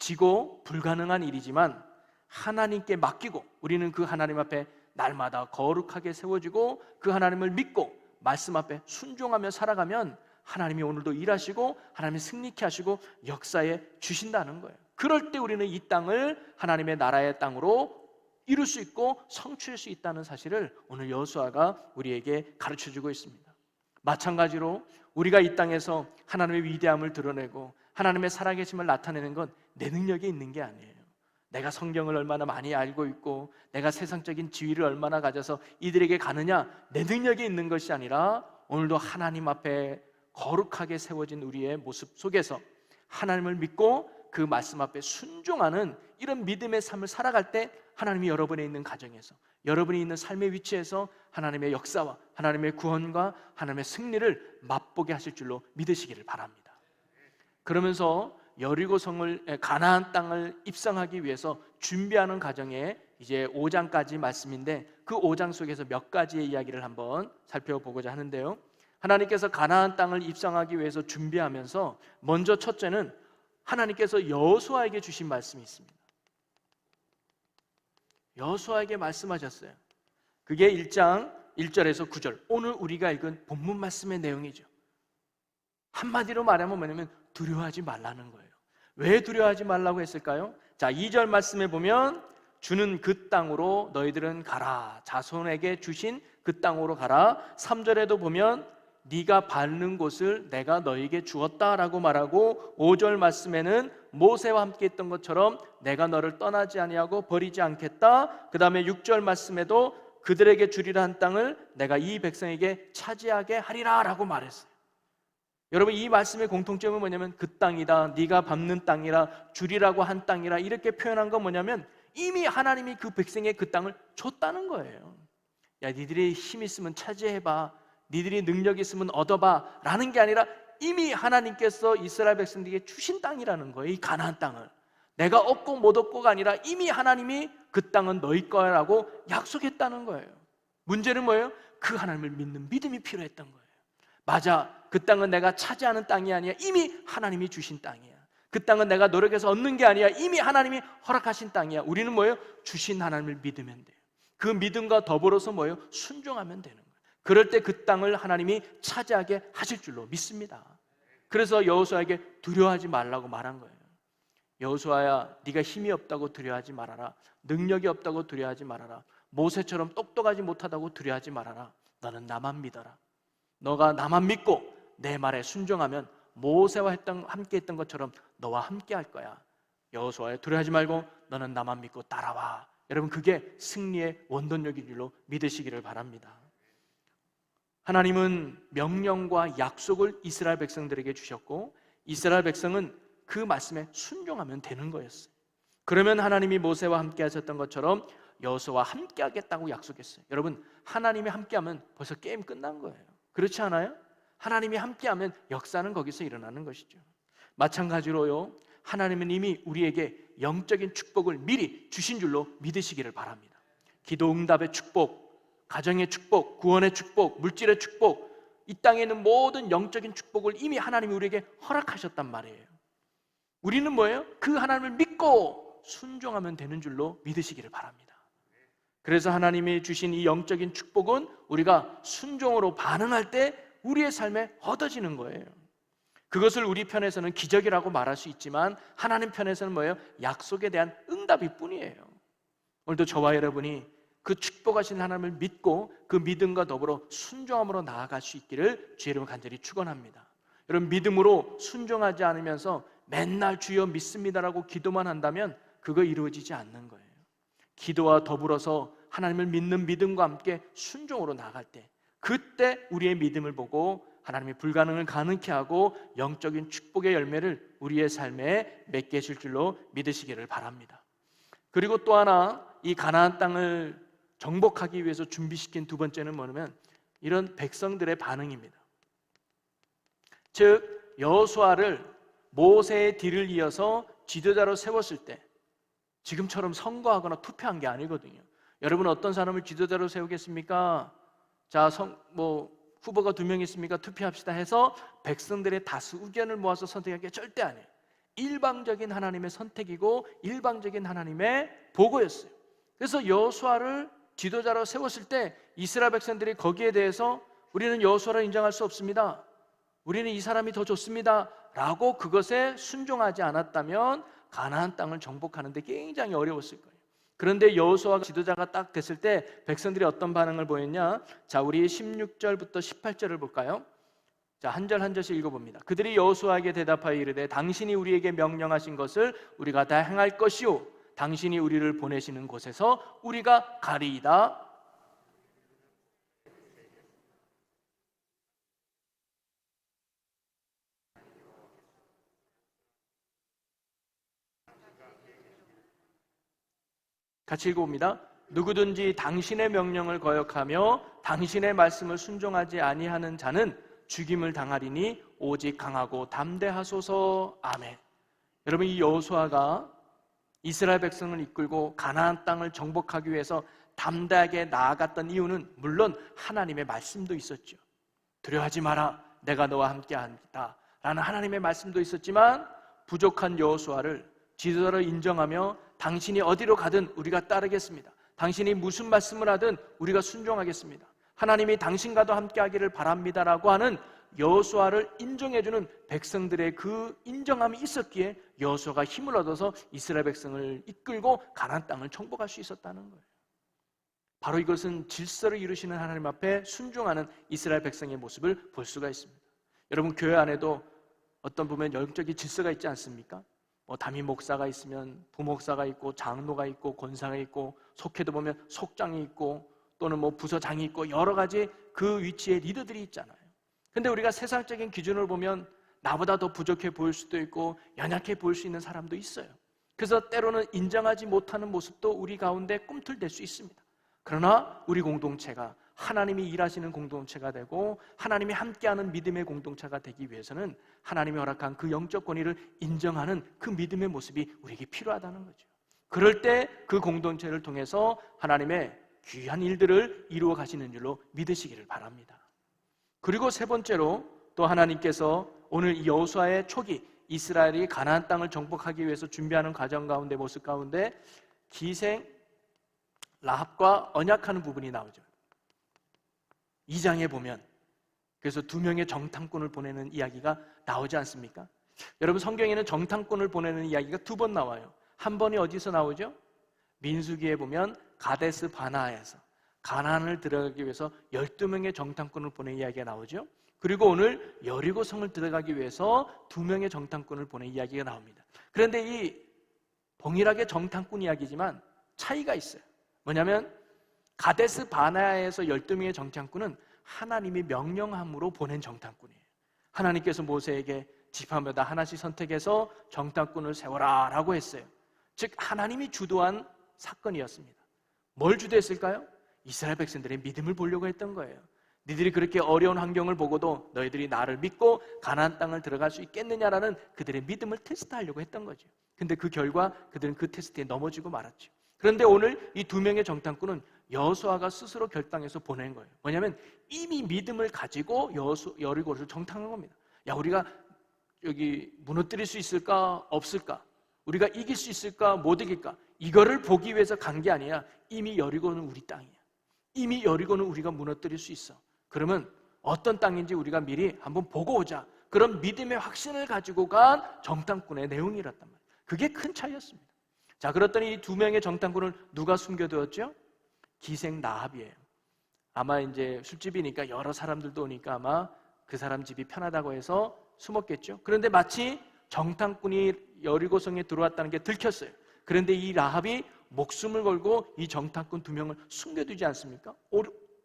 지고 불가능한 일이지만 하나님께 맡기고 우리는 그 하나님 앞에 날마다 거룩하게 세워지고 그 하나님을 믿고 말씀 앞에 순종하며 살아가면 하나님이 오늘도 일하시고 하나님이 승리케 하시고 역사에 주신다는 거예요. 그럴 때 우리는 이 땅을 하나님의 나라의 땅으로 이룰 수 있고 성취할 수 있다는 사실을 오늘 여호수아가 우리에게 가르쳐주고 있습니다. 마찬가지로 우리가 이 땅에서 하나님의 위대함을 드러내고 하나님의 살아계심을 나타내는 건 내 능력에 있는 게 아니에요. 내가 성경을 얼마나 많이 알고 있고 내가 세상적인 지위를 얼마나 가져서 이들에게 가느냐, 내 능력에 있는 것이 아니라 오늘도 하나님 앞에 거룩하게 세워진 우리의 모습 속에서 하나님을 믿고 그 말씀 앞에 순종하는 이런 믿음의 삶을 살아갈 때 하나님이 여러분에 있는 가정에서, 여러분이 있는 삶의 위치에서 하나님의 역사와 하나님의 구원과 하나님의 승리를 맛보게 하실 줄로 믿으시기를 바랍니다. 그러면서 여리고성을, 가나안 땅을 입성하기 위해서 준비하는 과정에 이제 5장까지 말씀인데 그 5장 속에서 몇 가지의 이야기를 한번 살펴보고자 하는데요. 하나님께서 가나안 땅을 입성하기 위해서 준비하면서 먼저 첫째는 하나님께서 여호수아에게 주신 말씀이 있습니다. 여호수아에게 말씀하셨어요. 그게 1장 1절에서 9절, 오늘 우리가 읽은 본문 말씀의 내용이죠. 한마디로 말하면 뭐냐면 두려워하지 말라는 거예요. 왜 두려워하지 말라고 했을까요? 자, 2절 말씀에 보면 주는 그 땅으로 너희들은 가라, 자손에게 주신 그 땅으로 가라. 3절에도 보면 네가 밟는 곳을 내가 너희에게 주었다라고 말하고 5절 말씀에는 모세와 함께 했던 것처럼 내가 너를 떠나지 아니하고 버리지 않겠다. 그 다음에 6절 말씀에도 그들에게 주리라 한 땅을 내가 이 백성에게 차지하게 하리라 라고 말했어요. 여러분, 이 말씀의 공통점은 뭐냐면 그 땅이다, 네가 밟는 땅이라, 주리라고 한 땅이라 이렇게 표현한 건 뭐냐면 이미 하나님이 그 백성의 그 땅을 줬다는 거예요. 야, 니들이 힘 있으면 차지해봐, 니들이 능력 있으면 얻어봐 라는 게 아니라 이미 하나님께서 이스라엘 백성들에게 주신 땅이라는 거예요. 이 가나안 땅을 내가 얻고 못 얻고가 아니라 이미 하나님이 그 땅은 너희 거라고 약속했다는 거예요. 문제는 뭐예요? 그 하나님을 믿는 믿음이 필요했던 거예요. 맞아, 그 땅은 내가 차지하는 땅이 아니야. 이미 하나님이 주신 땅이야. 그 땅은 내가 노력해서 얻는 게 아니야. 이미 하나님이 허락하신 땅이야. 우리는 뭐예요? 주신 하나님을 믿으면 돼요. 그 믿음과 더불어서 뭐예요? 순종하면 되는 거예요. 그럴 때 그 땅을 하나님이 차지하게 하실 줄로 믿습니다. 그래서 여호수아에게 두려워하지 말라고 말한 거예요. 여호수아야, 네가 힘이 없다고 두려워하지 말아라. 능력이 없다고 두려워하지 말아라. 모세처럼 똑똑하지 못하다고 두려워하지 말아라. 너는 나만 믿어라. 너가 나만 믿고 내 말에 순종하면 모세와 함께 했던 것처럼 너와 함께 할 거야. 여호수아야, 두려워하지 말고 너는 나만 믿고 따라와. 여러분, 그게 승리의 원동력인 줄로 믿으시기를 바랍니다. 하나님은 명령과 약속을 이스라엘 백성들에게 주셨고 이스라엘 백성은 그 말씀에 순종하면 되는 거였어요. 그러면 하나님이 모세와 함께 하셨던 것처럼 여호수아와 함께 하겠다고 약속했어요. 여러분, 하나님이 함께 하면 벌써 게임 끝난 거예요. 그렇지 않아요? 하나님이 함께하면 역사는 거기서 일어나는 것이죠. 마찬가지로요, 하나님은 이미 우리에게 영적인 축복을 미리 주신 줄로 믿으시기를 바랍니다. 기도 응답의 축복, 가정의 축복, 구원의 축복, 물질의 축복, 이 땅에 있는 모든 영적인 축복을 이미 하나님이 우리에게 허락하셨단 말이에요. 우리는 뭐예요? 그 하나님을 믿고 순종하면 되는 줄로 믿으시기를 바랍니다. 그래서 하나님이 주신 이 영적인 축복은 우리가 순종으로 반응할 때 우리의 삶에 얻어지는 거예요. 그것을 우리 편에서는 기적이라고 말할 수 있지만 하나님 편에서는 뭐예요? 약속에 대한 응답일 뿐이에요. 오늘도 저와 여러분이 그 축복하신 하나님을 믿고 그 믿음과 더불어 순종함으로 나아갈 수 있기를 주의 이름으로 간절히 축원합니다. 여러분, 믿음으로 순종하지 않으면서 맨날 주여 믿습니다라고 기도만 한다면 그거 이루어지지 않는 거예요. 기도와 더불어서 하나님을 믿는 믿음과 함께 순종으로 나아갈 때, 그때 우리의 믿음을 보고 하나님이 불가능을 가능케 하고 영적인 축복의 열매를 우리의 삶에 맺게 해줄 줄로 믿으시기를 바랍니다. 그리고 또 하나, 이 가나안 땅을 정복하기 위해서 준비시킨 두 번째는 뭐냐면 이런 백성들의 반응입니다. 즉, 여호수아를 모세의 뒤를 이어서 지도자로 세웠을 때 지금처럼 선거하거나 투표한 게 아니거든요. 여러분, 어떤 사람을 지도자로 세우겠습니까? 자, 후보가 2명 있습니까? 투표합시다 해서 백성들의 다수 의견을 모아서 선택한 게 절대 아니에요. 일방적인 하나님의 선택이고 일방적인 하나님의 보고였어요. 그래서 여호수아를 지도자로 세웠을 때 이스라엘 백성들이 거기에 대해서 우리는 여호수아를 인정할 수 없습니다, 우리는 이 사람이 더 좋습니다 라고 그것에 순종하지 않았다면 가나안 땅을 정복하는 데 굉장히 어려웠을 거예요. 그런데 여호수아가 지도자가 딱 됐을 때 백성들이 어떤 반응을 보였냐? 자, 우리 16절부터 18절을 볼까요? 자, 한 절 한 절씩 읽어봅니다. 그들이 여호수아에게 대답하여 이르되 당신이 우리에게 명령하신 것을 우리가 다 행할 것이요 당신이 우리를 보내시는 곳에서 우리가 가리이다. 같이 읽어봅니다. 누구든지 당신의 명령을 거역하며 당신의 말씀을 순종하지 아니하는 자는 죽임을 당하리니 오직 강하고 담대하소서. 아멘. 여러분, 이 여호수아가 이스라엘 백성을 이끌고 가나안 땅을 정복하기 위해서 담대하게 나아갔던 이유는 물론 하나님의 말씀도 있었죠. 두려워하지 마라, 내가 너와 함께한다 라는 하나님의 말씀도 있었지만 부족한 여호수아를 지도자로 인정하며 당신이 어디로 가든 우리가 따르겠습니다, 당신이 무슨 말씀을 하든 우리가 순종하겠습니다, 하나님이 당신과도 함께하기를 바랍니다라고 하는 여호수아를 인정해주는 백성들의 그 인정함이 있었기에 여호수아가 힘을 얻어서 이스라엘 백성을 이끌고 가나안 땅을 정복할 수 있었다는 거예요. 바로 이것은 질서를 이루시는 하나님 앞에 순종하는 이스라엘 백성의 모습을 볼 수가 있습니다. 여러분, 교회 안에도 어떤 보면 영적인 질서가 있지 않습니까? 담임 목사가 있으면 부목사가 있고 장로가 있고 권사가 있고 속회도 보면 속장이 있고 또는 부서장이 있고 여러 가지 그 위치에 리더들이 있잖아요. 근데 우리가 세상적인 기준을 보면 나보다 더 부족해 보일 수도 있고 연약해 보일 수 있는 사람도 있어요. 그래서 때로는 인정하지 못하는 모습도 우리 가운데 꿈틀댈 수 있습니다. 그러나 우리 공동체가 하나님이 일하시는 공동체가 되고 하나님이 함께하는 믿음의 공동체가 되기 위해서는 하나님이 허락한 그 영적 권위를 인정하는 그 믿음의 모습이 우리에게 필요하다는 거죠. 그럴 때 그 공동체를 통해서 하나님의 귀한 일들을 이루어 가시는 줄로 믿으시기를 바랍니다. 그리고 세 번째로 또 하나님께서 오늘 이 여호수아의 초기 이스라엘이 가나안 땅을 정복하기 위해서 준비하는 과정 가운데 모습 가운데 기생 라합과 언약하는 부분이 나오죠. 2장에 보면 그래서 2명의 정탐꾼을 보내는 이야기가 나오지 않습니까? 여러분, 성경에는 정탐꾼을 보내는 이야기가 2번 나와요. 한 번이 어디서 나오죠? 민수기에 보면 가데스 바나에서 가나안을 들어가기 위해서 12명의 정탐꾼을 보낸 이야기가 나오죠. 그리고 오늘 여리고성을 들어가기 위해서 2명의 정탐꾼을 보낸 이야기가 나옵니다. 그런데 이 동일하게 정탐꾼 이야기지만 차이가 있어요. 뭐냐면 가데스 바나에서 12명의 정탐꾼은 하나님이 명령함으로 보낸 정탐꾼이에요. 하나님께서 모세에게 지파마다 하나씩 선택해서 정탐꾼을 세워라 라고 했어요. 즉 하나님이 주도한 사건이었습니다. 뭘 주도했을까요? 이스라엘 백성들의 믿음을 보려고 했던 거예요. 니들이 그렇게 어려운 환경을 보고도 너희들이 나를 믿고 가나안 땅을 들어갈 수 있겠느냐라는 그들의 믿음을 테스트하려고 했던 거죠. 근데 그 결과 그들은 그 테스트에 넘어지고 말았죠. 그런데 오늘 이 두 명의 정탐꾼은 여호수아가 스스로 결단해서 보낸 거예요. 뭐냐면 이미 믿음을 가지고 여리고를 정탐한 겁니다. 야, 우리가 여기 무너뜨릴 수 있을까 없을까? 우리가 이길 수 있을까 못 이길까? 이거를 보기 위해서 간 게 아니야. 이미 여리고는 우리 땅이야. 이미 여리고는 우리가 무너뜨릴 수 있어. 그러면 어떤 땅인지 우리가 미리 한번 보고 오자. 그런 믿음의 확신을 가지고 간 정탐꾼의 내용이었단 말이에요. 그게 큰 차이였습니다. 자, 그랬더니 이 두 명의 정탐꾼을 누가 숨겨두었죠? 기생 라합이에요. 아마 이제 술집이니까 여러 사람들도 오니까 아마 그 사람 집이 편하다고 해서 숨었겠죠. 그런데 마치 정탐꾼이 여리고성에 들어왔다는 게 들켰어요. 그런데 이 라합이 목숨을 걸고 이 정탐꾼 두 명을 숨겨두지 않습니까?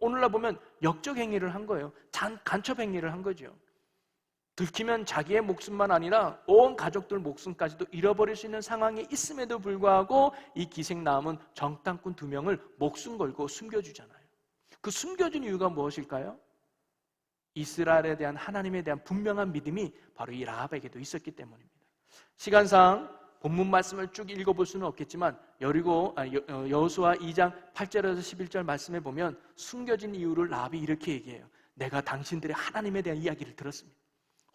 오늘날 보면 역적 행위를 한 거예요. 간첩 행위를 한 거죠. 들키면 자기의 목숨만 아니라 온 가족들 목숨까지도 잃어버릴 수 있는 상황이 있음에도 불구하고 이 기생남은 정탐꾼 두 명을 목숨 걸고 숨겨주잖아요. 그 숨겨준 이유가 무엇일까요? 이스라엘에 대한 하나님에 대한 분명한 믿음이 바로 이 라합에게도 있었기 때문입니다. 시간상 본문 말씀을 쭉 읽어볼 수는 없겠지만 여호수아 2장 8절에서 11절 말씀에 보면 숨겨진 이유를 라합이 이렇게 얘기해요. 내가 당신들의 하나님에 대한 이야기를 들었습니다.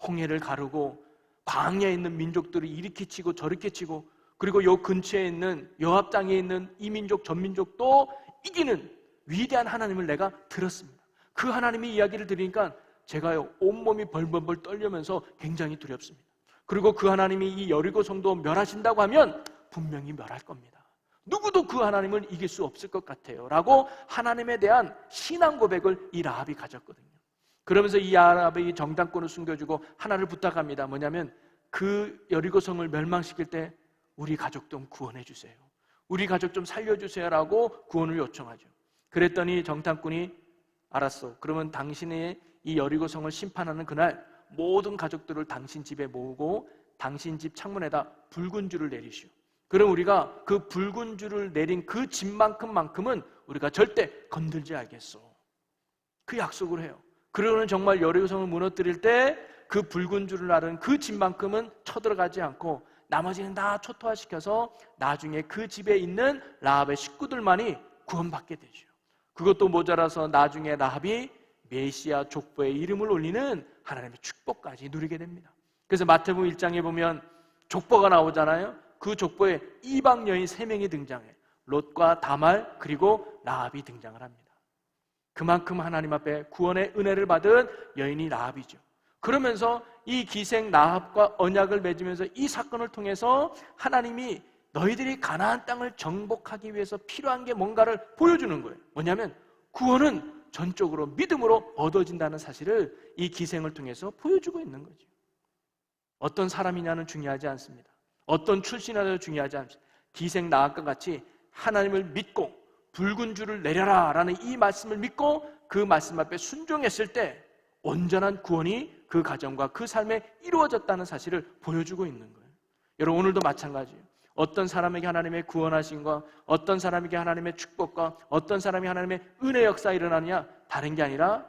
홍해를 가르고 광야에 있는 민족들을 이렇게 치고 저렇게 치고 그리고 요 근처에 있는 여압 땅에 있는 이 민족 전 민족도 이기는 위대한 하나님을 내가 들었습니다. 그 하나님의 이야기를 들으니까 제가 온몸이 벌벌벌 떨리면서 굉장히 두렵습니다. 그리고 그 하나님이 이 여리고 성도 멸하신다고 하면 분명히 멸할 겁니다. 누구도 그 하나님을 이길 수 없을 것 같아요 라고 하나님에 대한 신앙 고백을 이 라합이 가졌거든요. 그러면서 이 라합이 정탐꾼을 숨겨주고 하나를 부탁합니다. 뭐냐면 그 여리고성을 멸망시킬 때 우리 가족 좀 구원해 주세요. 우리 가족 좀 살려주세요 라고 구원을 요청하죠. 그랬더니 정탐꾼이 알았어. 그러면 당신의 이 여리고성을 심판하는 그날 모든 가족들을 당신 집에 모으고 당신 집 창문에다 붉은 줄을 내리시오. 그럼 우리가 그 붉은 줄을 내린 그 집만큼은 우리가 절대 건들지 않겠소. 그 약속을 해요. 그러고는 정말 여리고성을 무너뜨릴 때 그 붉은 줄을 나른 그 집만큼은 쳐들어가지 않고 나머지는 다 초토화시켜서 나중에 그 집에 있는 라합의 식구들만이 구원받게 되죠. 그것도 모자라서 나중에 라합이 메시아 족보에 이름을 올리는 하나님의 축복까지 누리게 됩니다. 그래서 마태복음 1장에 보면 족보가 나오잖아요. 그 족보에 이방 여인 3명이 등장해요. 롯과 다말 그리고 라합이 등장을 합니다. 그만큼 하나님 앞에 구원의 은혜를 받은 여인이 라합이죠. 그러면서 이 기생 라합과 언약을 맺으면서 이 사건을 통해서 하나님이 너희들이 가나안 땅을 정복하기 위해서 필요한 게 뭔가를 보여주는 거예요. 뭐냐면 구원은 전적으로 믿음으로 얻어진다는 사실을 이 기생을 통해서 보여주고 있는 거죠. 어떤 사람이냐는 중요하지 않습니다. 어떤 출신이냐도 중요하지 않습니다. 기생 라합과 같이 하나님을 믿고 붉은 줄을 내려라 라는 이 말씀을 믿고 그 말씀 앞에 순종했을 때 온전한 구원이 그 가정과 그 삶에 이루어졌다는 사실을 보여주고 있는 거예요. 여러분 오늘도 마찬가지예요. 어떤 사람에게 하나님의 구원하심과 어떤 사람에게 하나님의 축복과 어떤 사람이 하나님의 은혜 역사가 일어나느냐 다른 게 아니라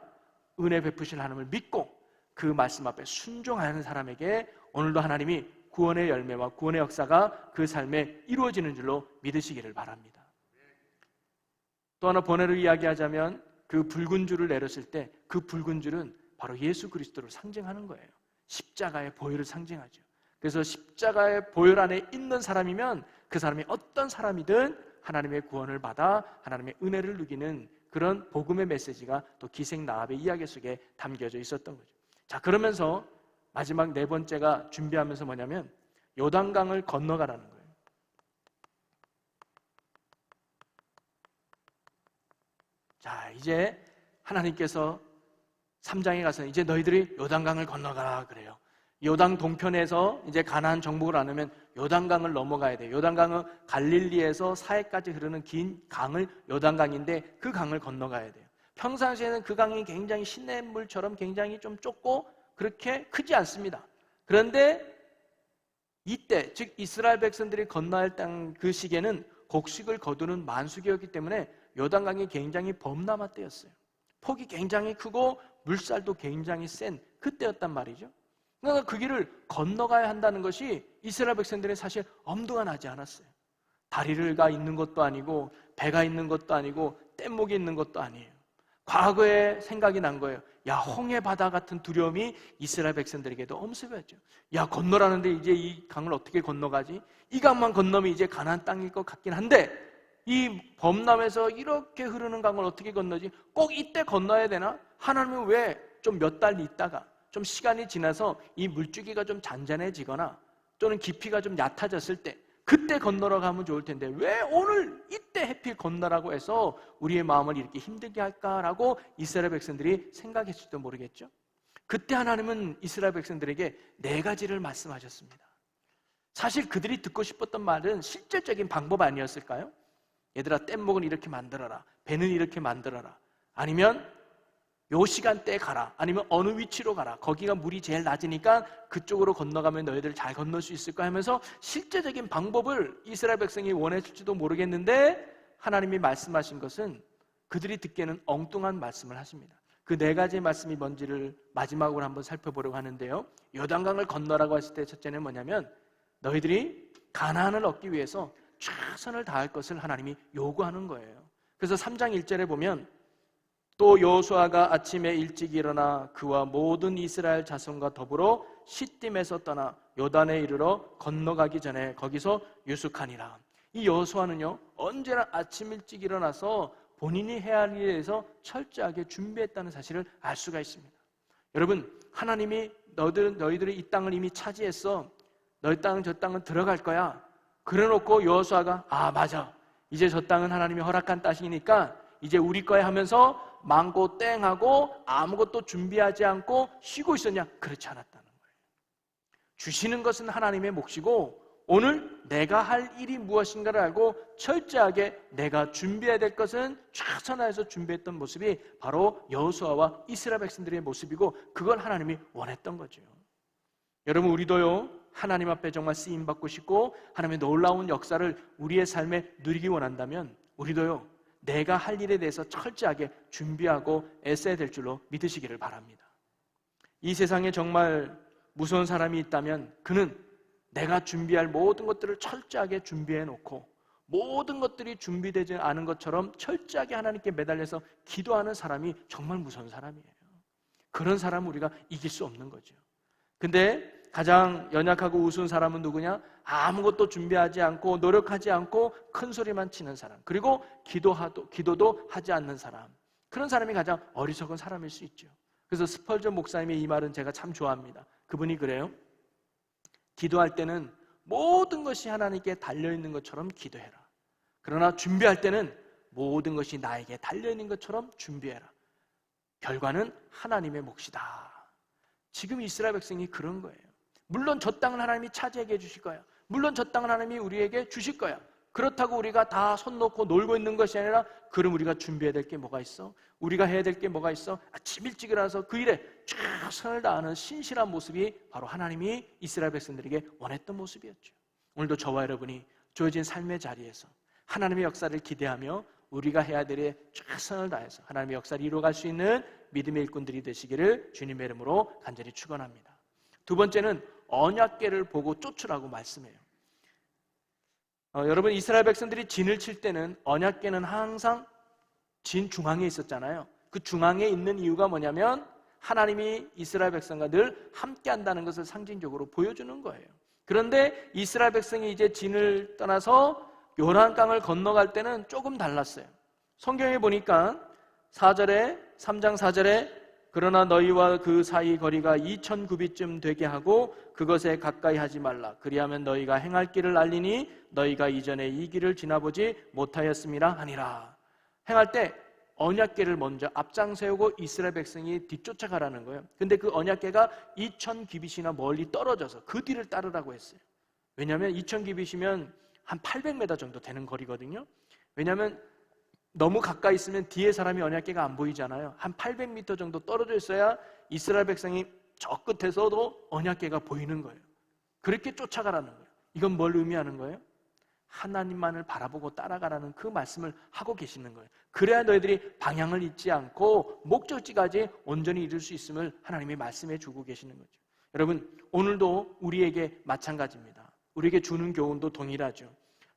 은혜 베푸신 하나님을 믿고 그 말씀 앞에 순종하는 사람에게 오늘도 하나님이 구원의 열매와 구원의 역사가 그 삶에 이루어지는 줄로 믿으시기를 바랍니다. 또 하나 번외로 이야기하자면 그 붉은 줄을 내렸을 때 그 붉은 줄은 바로 예수 그리스도를 상징하는 거예요. 십자가의 보혈을 상징하죠. 그래서 십자가의 보혈 안에 있는 사람이면 그 사람이 어떤 사람이든 하나님의 구원을 받아 하나님의 은혜를 누리는 그런 복음의 메시지가 또 기생 라합의 이야기 속에 담겨져 있었던 거죠. 자, 그러면서 마지막 4번째가 준비하면서 뭐냐면 요단강을 건너가라는 거예요. 자, 이제 하나님께서 3장에 가서 이제 너희들이 요단강을 건너가라 그래요. 요단 동편에서 이제 가나안 정복을 안 하면 요단강을 넘어가야 돼요. 요단강은 갈릴리에서 사해까지 흐르는 긴 강을 요단강인데 그 강을 건너가야 돼요. 평상시에는 그 강이 굉장히 시냇물처럼 굉장히 좀 좁고 그렇게 크지 않습니다. 그런데 이때 즉 이스라엘 백성들이 건너야 할 땅 그 시기에는 곡식을 거두는 만수기였기 때문에 요단강이 굉장히 범람한 때였어요. 폭이 굉장히 크고 물살도 굉장히 센 그때였단 말이죠. 그러니까 그 길을 건너가야 한다는 것이 이스라엘 백성들의 사실 엄두가 나지 않았어요. 다리가 있는 것도 아니고 배가 있는 것도 아니고 뗏목이 있는 것도 아니에요. 과거에 생각이 난 거예요. 야, 홍해 바다 같은 두려움이 이스라엘 백성들에게도 엄습했죠. 야, 건너라는데 이제 이 강을 어떻게 건너가지? 이 강만 건너면 이제 가나안 땅일 것 같긴 한데 이 범람에서 이렇게 흐르는 강을 어떻게 건너지? 꼭 이때 건너야 되나? 하나님은 왜 좀 몇 달 있다가 좀 시간이 지나서 이 물줄기가 좀 잔잔해지거나 또는 깊이가 좀 얕아졌을 때 그때 건너러 가면 좋을 텐데 왜 오늘 이때 해필 건너라고 해서 우리의 마음을 이렇게 힘들게 할까라고 이스라엘 백성들이 생각했을지도 모르겠죠. 그때 하나님은 이스라엘 백성들에게 4가지를 말씀하셨습니다. 사실 그들이 듣고 싶었던 말은 실질적인 방법 아니었을까요? 얘들아, 뗏목은 이렇게 만들어라, 배는 이렇게 만들어라, 아니면 요 시간대에 가라, 아니면 어느 위치로 가라, 거기가 물이 제일 낮으니까 그쪽으로 건너가면 너희들 잘 건널 수 있을 거야 하면서 실제적인 방법을 이스라엘 백성이 원했을지도 모르겠는데 하나님이 말씀하신 것은 그들이 듣기에는 엉뚱한 말씀을 하십니다. 그 4가지의 말씀이 뭔지를 마지막으로 한번 살펴보려고 하는데요, 요단강을 건너라고 했을 때 첫째는 뭐냐면 너희들이 가나안을 얻기 위해서 최선을 다할 것을 하나님이 요구하는 거예요. 그래서 3장 1절에 보면 또 여호수아가 아침에 일찍 일어나 그와 모든 이스라엘 자손과 더불어 시딤에서 떠나 요단에 이르러 건너가기 전에 거기서 유숙하니라. 이 여호수아는요, 언제나 아침 일찍 일어나서 본인이 해야 할 일에 대해서 철저하게 준비했다는 사실을 알 수가 있습니다. 여러분, 하나님이 너희들이 이 땅을 이미 차지했어, 너희 땅은 저 땅은 들어갈 거야, 그래놓고 여호수아가 맞아, 이제 저 땅은 하나님이 허락한 땅이니까 이제 우리 거야 하면서 망고 땡하고 아무것도 준비하지 않고 쉬고 있었냐? 그렇지 않았다는 거예요. 주시는 것은 하나님의 몫이고 오늘 내가 할 일이 무엇인가를 알고 철저하게 내가 준비해야 될 것은 최선을 다해서 준비했던 모습이 바로 여호수아와 이스라엘 백성들의 모습이고 그걸 하나님이 원했던 거죠. 여러분, 우리도요, 하나님 앞에 정말 쓰임받고 싶고 하나님의 놀라운 역사를 우리의 삶에 누리기 원한다면 우리도요, 내가 할 일에 대해서 철저하게 준비하고 애써야 될 줄로 믿으시기를 바랍니다. 이 세상에 정말 무서운 사람이 있다면 그는 내가 준비할 모든 것들을 철저하게 준비해 놓고 모든 것들이 준비되지 않은 것처럼 철저하게 하나님께 매달려서 기도하는 사람이 정말 무서운 사람이에요. 그런 사람은 우리가 이길 수 없는 거죠. 근데 가장 연약하고 우스운 사람은 누구냐? 아무것도 준비하지 않고 노력하지 않고 큰 소리만 치는 사람, 그리고 기도도 하지 않는 사람, 그런 사람이 가장 어리석은 사람일 수 있죠. 그래서 스펄전 목사님의 이 말은 제가 참 좋아합니다. 그분이 그래요. 기도할 때는 모든 것이 하나님께 달려있는 것처럼 기도해라. 그러나 준비할 때는 모든 것이 나에게 달려있는 것처럼 준비해라. 결과는 하나님의 몫이다. 지금 이스라엘 백성이 그런 거예요. 물론 저 땅은 하나님이 차지하게 해주실 거야. 물론 저 땅은 하나님이 우리에게 주실 거야. 그렇다고 우리가 다 손 놓고 놀고 있는 것이 아니라 그럼 우리가 준비해야 될 게 뭐가 있어? 우리가 해야 될 게 뭐가 있어? 아침 일찍 일어나서 그 일에 최선을 다하는 신실한 모습이 바로 하나님이 이스라엘 백성들에게 원했던 모습이었죠. 오늘도 저와 여러분이 주어진 삶의 자리에서 하나님의 역사를 기대하며 우리가 해야 될 일에 최선을 다해서 하나님의 역사를 이루어갈 수 있는 믿음의 일꾼들이 되시기를 주님의 이름으로 간절히 축원합니다. 두 번째는 언약궤를 보고 쫓으라고 말씀해요. 여러분, 이스라엘 백성들이 진을 칠 때는 언약궤는 항상 진 중앙에 있었잖아요. 그 중앙에 있는 이유가 뭐냐면 하나님이 이스라엘 백성과 늘 함께 한다는 것을 상징적으로 보여주는 거예요. 그런데 이스라엘 백성이 이제 진을 떠나서 요단강을 건너갈 때는 조금 달랐어요. 성경에 보니까 3장 4절에 그러나 너희와 그 사이 거리가 2000규빗쯤 되게 하고 그것에 가까이 하지 말라. 그리하면 너희가 행할 길을 알리니 너희가 이전에 이 길을 지나보지 못하였음이라 하니라. 행할 때 언약궤를 먼저 앞장 세우고 이스라엘 백성이 뒤쫓아가라는 거예요. 근데 그 언약궤가 2000규빗이나 멀리 떨어져서 그 뒤를 따르라고 했어요. 왜냐하면 2000규빗이면 한 800m 정도 되는 거리거든요. 왜냐하면 너무 가까이 있으면 뒤에 사람이 언약궤가 안 보이잖아요. 한 800m 정도 떨어져 있어야 이스라엘 백성이 저 끝에서도 언약궤가 보이는 거예요. 그렇게 쫓아가라는 거예요. 이건 뭘 의미하는 거예요? 하나님만을 바라보고 따라가라는 그 말씀을 하고 계시는 거예요. 그래야 너희들이 방향을 잊지 않고 목적지까지 온전히 이룰 수 있음을 하나님이 말씀해 주고 계시는 거죠. 여러분, 오늘도 우리에게 마찬가지입니다. 우리에게 주는 교훈도 동일하죠.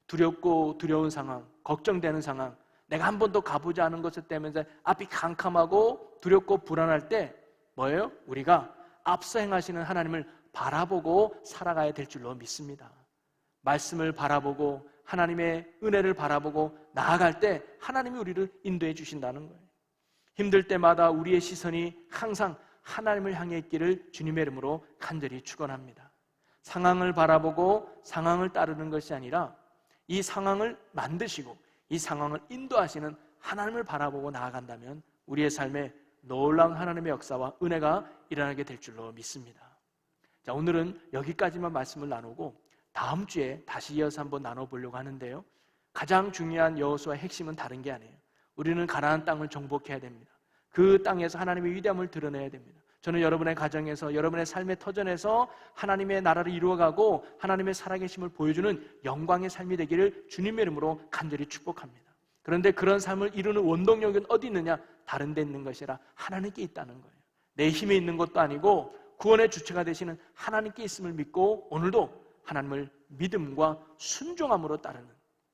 두렵고 두려운 상황, 걱정되는 상황, 내가 한 번도 가보지 않은 것을 때문에 앞이 캄캄하고 두렵고 불안할 때 뭐예요? 우리가 앞서 행하시는 하나님을 바라보고 살아가야 될 줄로 믿습니다. 말씀을 바라보고 하나님의 은혜를 바라보고 나아갈 때 하나님이 우리를 인도해 주신다는 거예요. 힘들 때마다 우리의 시선이 항상 하나님을 향해 있기를 주님의 이름으로 간절히 축원합니다. 상황을 바라보고 상황을 따르는 것이 아니라 이 상황을 만드시고 이 상황을 인도하시는 하나님을 바라보고 나아간다면 우리의 삶에 놀라운 하나님의 역사와 은혜가 일어나게 될 줄로 믿습니다. 자, 오늘은 여기까지만 말씀을 나누고 다음 주에 다시 이어서 한번 나눠보려고 하는데요, 가장 중요한 여호수아의 핵심은 다른 게 아니에요. 우리는 가나안 땅을 정복해야 됩니다. 그 땅에서 하나님의 위대함을 드러내야 됩니다. 저는 여러분의 가정에서, 여러분의 삶의 터전에서 하나님의 나라를 이루어가고 하나님의 살아계심을 보여주는 영광의 삶이 되기를 주님의 이름으로 간절히 축복합니다. 그런데 그런 삶을 이루는 원동력은 어디 있느냐? 다른 데 있는 것이라 하나님께 있다는 거예요. 내 힘에 있는 것도 아니고 구원의 주체가 되시는 하나님께 있음을 믿고 오늘도 하나님을 믿음과 순종함으로 따르는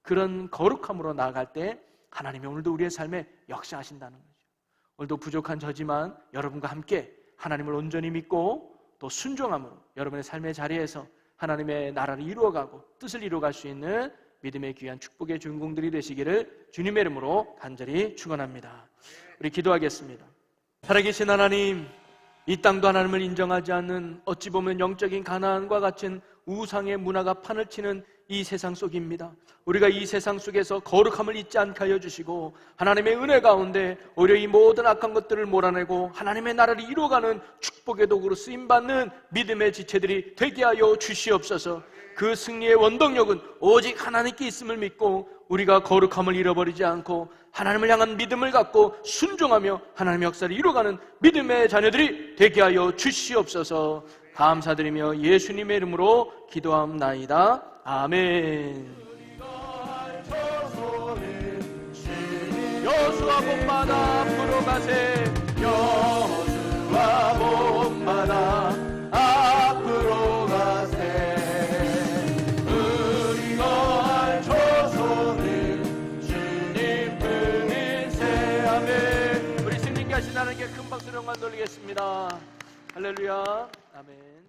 그런 거룩함으로 나아갈 때 하나님이 오늘도 우리의 삶에 역사하신다는 거죠. 오늘도 부족한 저지만 여러분과 함께 하나님을 온전히 믿고 또 순종함으로 여러분의 삶의 자리에서 하나님의 나라를 이루어가고 뜻을 이루어갈 수 있는 믿음의 귀한 축복의 주인공들이 되시기를 주님의 이름으로 간절히 축원합니다. 우리 기도하겠습니다. 살아계신 하나님, 이 땅도 하나님을 인정하지 않는 어찌 보면 영적인 가나안과 같은 우상의 문화가 판을 치는 이 세상 속입니다. 우리가 이 세상 속에서 거룩함을 잊지 않게 하여 주시고 하나님의 은혜 가운데 오히려 이 모든 악한 것들을 몰아내고 하나님의 나라를 이루어가는 축복의 도구로 쓰임받는 믿음의 지체들이 되게 하여 주시옵소서. 그 승리의 원동력은 오직 하나님께 있음을 믿고 우리가 거룩함을 잃어버리지 않고 하나님을 향한 믿음을 갖고 순종하며 하나님의 역사를 이루어가는 믿음의 자녀들이 되게 하여 주시옵소서. 감사드리며 예수님의 이름으로 기도합나이다. 아멘. 여호수아 본받아 앞으로 가세. 여호수아 본받아 앞으로 가세. 우리 거할 조소는 주님 품일세. 아멘. 우리 승리케 하신 하나님께 큰 박수로 영광 돌리겠습니다. 할렐루야. 아멘.